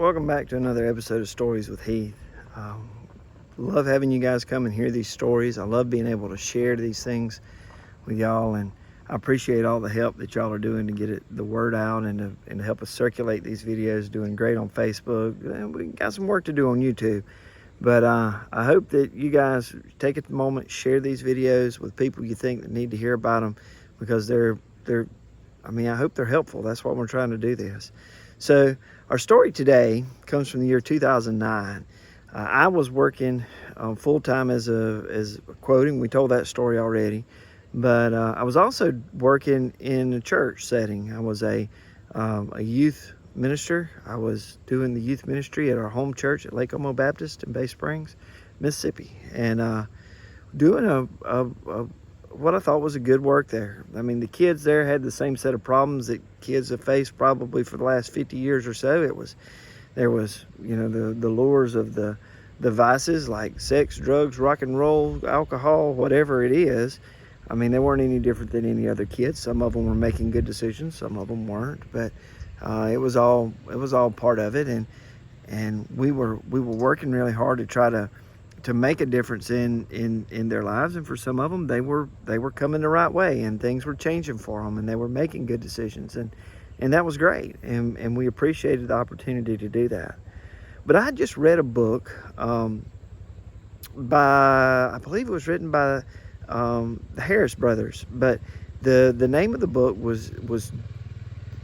Welcome back to another episode of Stories with Heath. Love having you guys come and hear these stories. I love being able to share these things with y'all, and I appreciate all the help that y'all are doing to get the word out and to help us circulate these videos. Doing great on Facebook. We got some work to do on YouTube, but I hope that you guys take a moment, share these videos with people you think that need to hear about them, because I hope they're helpful. That's why we're trying to do this. So our story today comes from the year 2009. I was working full-time as quoting. We told that story already. But I was also working in a church setting. I was a youth minister. I was doing the youth ministry at our home church at Lake Como Baptist in Bay Springs, Mississippi. And doing what I thought was a good work there. I mean, the kids there had the same set of problems that kids have faced probably for the last 50 years or so. There was, the lures of the vices like sex, drugs, rock and roll, alcohol, whatever it is. I mean, they weren't any different than any other kids. Some of them were making good decisions, some of them weren't, but it was all part of it. And we were working really hard to try to make a difference in their lives. And for some of them, they were coming the right way, and things were changing for them, and they were making good decisions, and that was great, and we appreciated the opportunity to do that. But I just read a book I believe it was written by the Harris brothers, but the name of the book was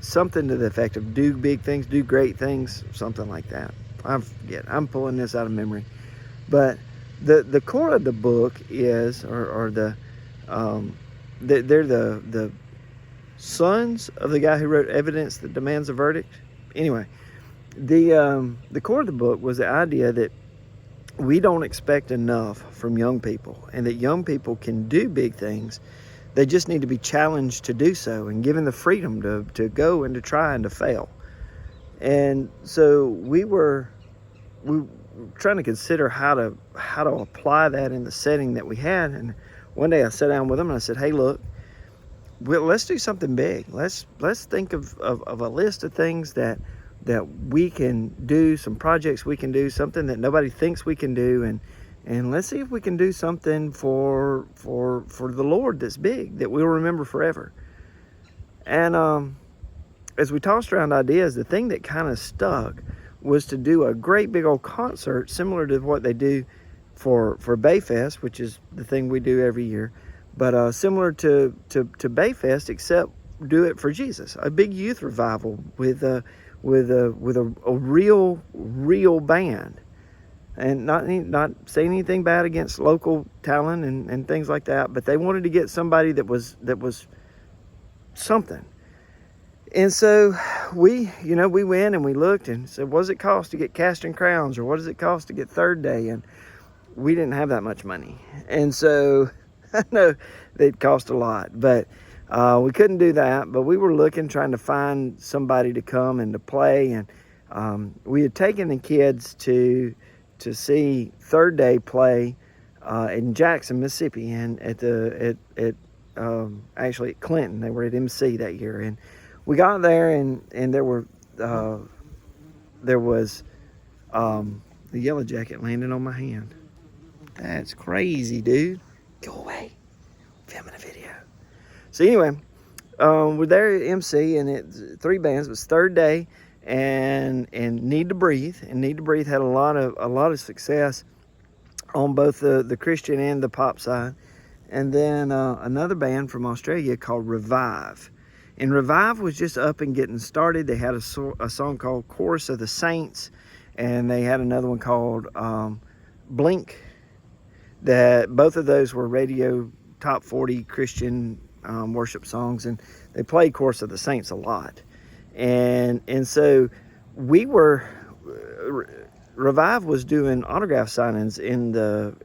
something to the effect of "Do Big Things, Do Great Things," something like that. I forget. I'm pulling this out of memory, but the core of the book is, they're the sons of the guy who wrote Evidence That Demands a Verdict. Anyway, the core of the book was the idea that we don't expect enough from young people, and that young people can do big things. They just need to be challenged to do so and given the freedom to go and to try and to fail. And so we were trying to consider how to apply that in the setting that we had. And one day I sat down with them and I said, "Hey, look, let's do something big. Let's think of a list of things that we can do, some projects we can do, something that nobody thinks we can do, and let's see if we can do something for the Lord that's big, that we'll remember forever." And as we tossed around ideas, the thing that kind of stuck was to do a great big old concert similar to what they do for Bayfest, which is the thing we do every year, but similar to Bayfest, except do it for Jesus. A big youth revival with a real band, and not saying anything bad against local talent and things like that, but they wanted to get somebody that was something. And so we went and we looked and said, what does it cost to get Casting Crowns, or what does it cost to get Third Day? And we didn't have that much money. And so I know they'd cost a lot, but we couldn't do that. But we were trying to find somebody to come and to play. And we had taken the kids to see Third Day play in Jackson, Mississippi, and actually at Clinton. They were at MC that year. And we got there, and there was the Yellow Jacket landing on my hand. That's crazy, dude. Go away. Filming a video. So anyway, we're there at MC, and three bands. It was Third Day and Need to Breathe. And Need to Breathe had a lot of success on both the Christian and the pop side. And then another band from Australia called Revive. And Revive was just up and getting started. They had a song called Chorus of the Saints, and they had another one called Blink. That both of those were radio top 40 Christian worship songs, and they played Chorus of the Saints a lot. And so we were Revive was doing autograph signings in the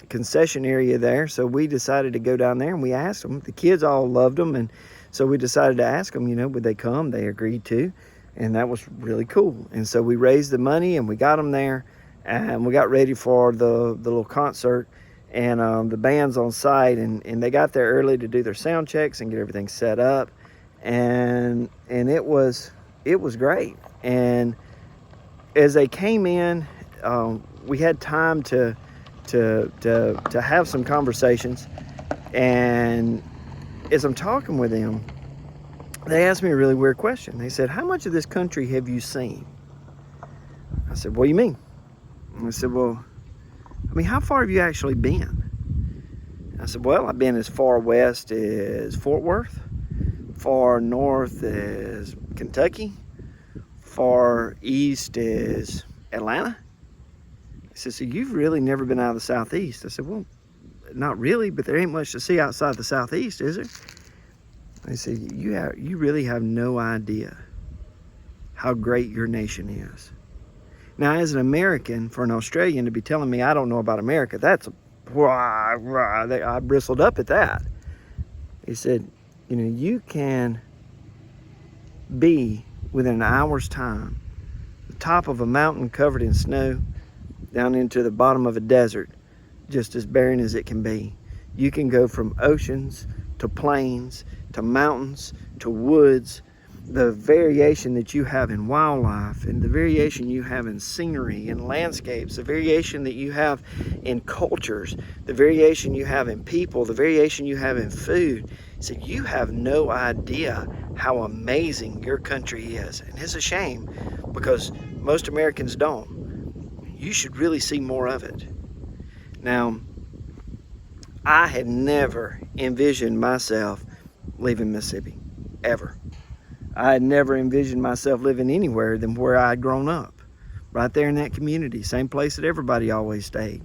concession area there. So we decided to go down there, and we asked them. The kids all loved them, and so we decided to ask them, would they come? They agreed to, and that was really cool. And so we raised the money, and we got them there, and we got ready for the little concert. And the band's on site, and they got there early to do their sound checks and get everything set up. And it was it was great. And as they came in, we had time to have some conversations. And as I'm talking with them, they asked me a really weird question. They said, "How much of this country have you seen?" I said, "What do you mean?" And I said, "Well, I mean, how far have you actually been?" I said, "Well, I've been as far west as Fort Worth, far north as Kentucky, far east as Atlanta." He said, "So you've really never been out of the Southeast?" I said, "Well, not really, but there ain't much to see outside the Southeast, is there?" They said, you really have no idea how great your nation is." Now, as an American, for an Australian to be telling me I don't know about America, I bristled up at that. He said, "You can be within an hour's time, the top of a mountain covered in snow, down into the bottom of a desert, just as barren as it can be. You can go from oceans to plains to mountains to woods. The variation that you have in wildlife and the variation you have in scenery and landscapes, the variation that you have in cultures, the variation you have in people, the variation you have in food." He said, "You have no idea how amazing your country is. And it's a shame because most Americans don't. You should really see more of it." Now, I had never envisioned myself leaving Mississippi, ever. I had never envisioned myself living anywhere than where I'd grown up, right there in that community, same place that everybody always stayed,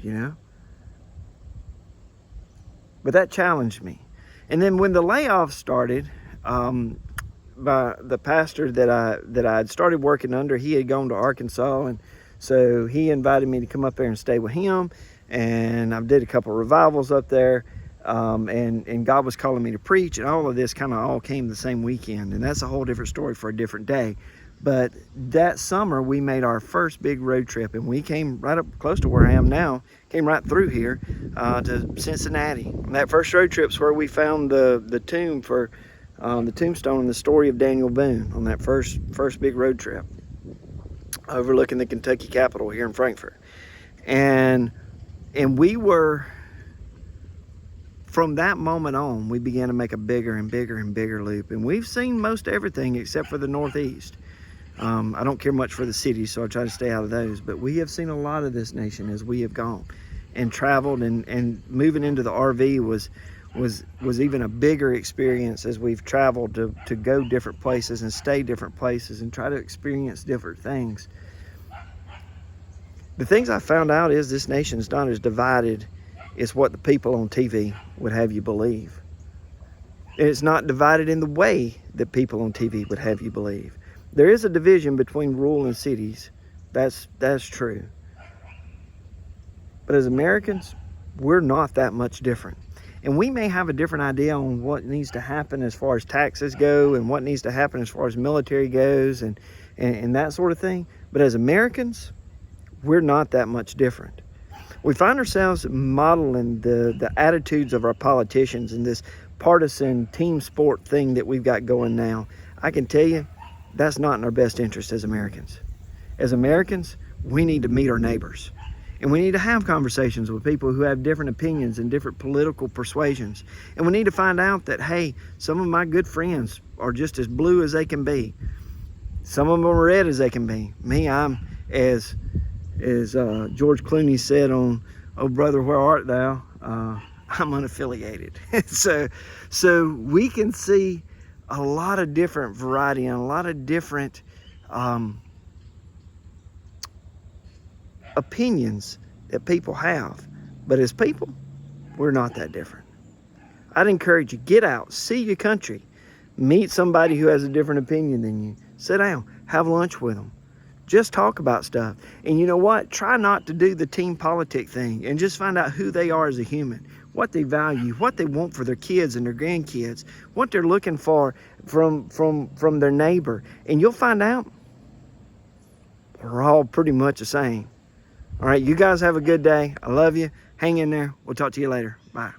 But that challenged me. And then when the layoffs started, by the pastor that I had started working under, he had gone to Arkansas, and so he invited me to come up there and stay with him. And I did a couple of revivals up there. And God was calling me to preach, and all of this kind of all came the same weekend, and that's a whole different story for a different day. But that summer we made our first big road trip, and we came right up close to where I am now, came right through here to Cincinnati. And that first road trip's where we found the tomb for the tombstone in the story of Daniel Boone, on that first big road trip, overlooking the Kentucky Capitol here in Frankfort. And we were, from that moment on, we began to make a bigger and bigger and bigger loop. And we've seen most everything except for the Northeast. I don't care much for the cities, so I try to stay out of those. But we have seen a lot of this nation as we have gone and traveled. And moving into the RV was even a bigger experience as we've traveled to go different places and stay different places and try to experience different things. The things I found out is this nation's not as divided as what the people on TV would have you believe. And it's not divided in the way that people on TV would have you believe. There is a division between rural and cities. That's true. But as Americans, we're not that much different. And we may have a different idea on what needs to happen as far as taxes go and what needs to happen as far as military goes and that sort of thing. But as Americans, we're not that much different. We find ourselves modeling the attitudes of our politicians in this partisan team sport thing that we've got going now. I can tell you, that's not in our best interest as Americans. As Americans, we need to meet our neighbors. And we need to have conversations with people who have different opinions and different political persuasions. And we need to find out that, hey, some of my good friends are just as blue as they can be. Some of them are red as they can be. Me, I'm as George Clooney said on "Oh Brother, Where Art Thou?" I'm unaffiliated. so we can see a lot of different variety and a lot of different opinions that people have. But as people, we're not that different. I'd encourage you, get out, see your country, meet somebody who has a different opinion than you, sit down, have lunch with them. Just talk about stuff. And you know what? Try not to do the team politic thing, and just find out who they are as a human, what they value, what they want for their kids and their grandkids, what they're looking for from their neighbor. And you'll find out we're all pretty much the same. All right, you guys have a good day. I love you. Hang in there. We'll talk to you later. Bye.